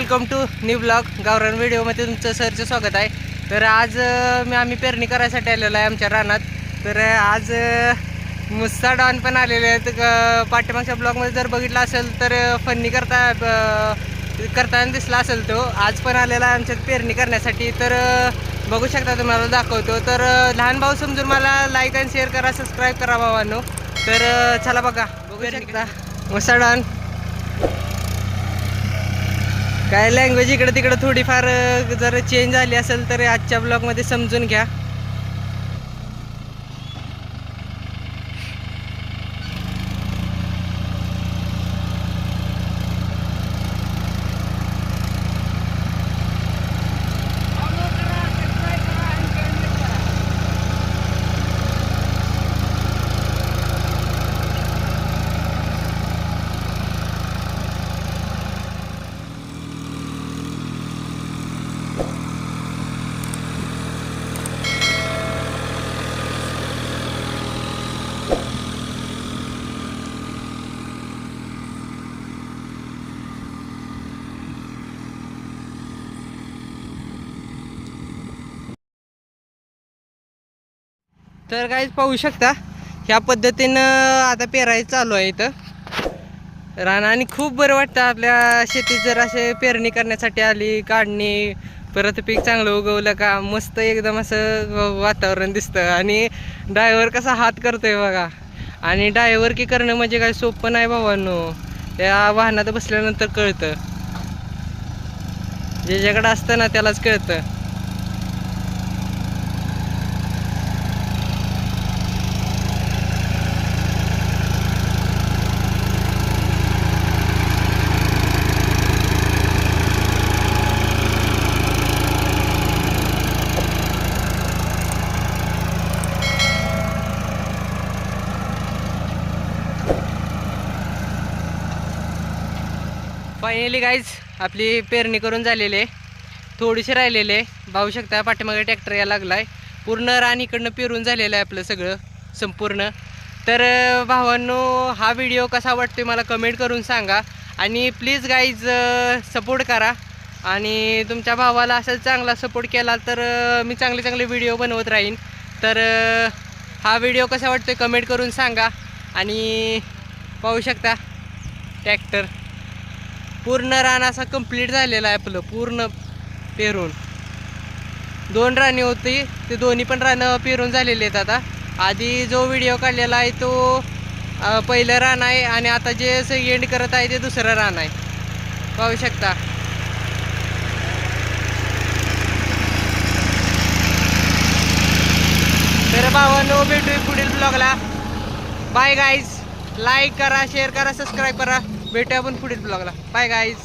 Welcome to new blog गावरान व्हिडिओमध्ये तुमचं सरचं स्वागत आहे. तर आज आम्ही पेरणी करायसाठी आलेलो आहे आमच्या रानात. तर आज मुस्सा डॉन पण आलेले आहेत. पाठीमागच्या ब्लॉगमध्ये जर बघितलं असेल तर फन्नी करताना दिसला असेल तो. आज पण आलेला आहे आमच्यात पेरणी करण्यासाठी. तर बघू शकता, तुम्हाला दाखवतो. तर लहान भाऊ समजून मला लाईक आणि शेअर करा, सबस्क्राईब करा भावांनो. तर चला बघा, बघू शकता मुस्सा डॉन. काय लँग्वेज इकडे तिकडे थोडीफार जर चेंज झाली असेल तर आजच्या ब्लॉगमध्ये समजून घ्या. तर काहीच पाहू शकता, ह्या पद्धतीनं आता पेरायचं चालू आहे इथं रान. आणि खूप बरं वाटतं आपल्या शेतीत जर असे पेरणी करण्यासाठी आली, काढणी, परत पीक चांगलं उगवलं का मस्त एकदम असं वातावरण दिसतं. आणि ड्रायव्हर कसा हात करतोय बघा. आणि ड्रायव्हर की करणं म्हणजे काय सोपं नाही भावांनो. त्या वाहनात बसल्यानंतर कळतं, ज्याच्याकडं असतं ना त्यालाच कळतं. फायनली गाईज आपली पेरणी करून झालेली आहे. थोडीशी राहिलेली आहे. पाहू शकता पाठीमागे ट्रॅक्टर यायला लागला आहे. पूर्ण रान इकडनं पेरून झालेलं आहे आपलं सगळं संपूर्ण. तर भावांनो, हा व्हिडिओ कसा वाटतोय मला कमेंट करून सांगा. आणि प्लीज गाईज सपोर्ट करा. आणि तुमच्या भावाला असं चांगला सपोर्ट केला तर मी चांगले व्हिडिओ बनवत राहीन. तर हा व्हिडिओ कसा वाटतोय कमेंट करून सांगा. आणि पाहू शकता ट्रॅक्टर पूर्ण रान असा कंप्लीट झालेला आहे आपलं पूर्ण पेरून. 2 राणी होती, ते दोन्ही पण रानं पेरून झालेली आहेत. आता आधी जो व्हिडिओ काढलेला आहे तो पहिलं रान आहे. आणि आता जे एंड करत आहे ते दुसरं रान आहे. पाहू शकता. तर भावांनो, भेटूया पुढील ब्लॉगला. Bye guys. लाईक करा, शेअर करा, सबस्क्राईब करा. भेटूया आपण पुढील ब्लॉगला. Bye guys.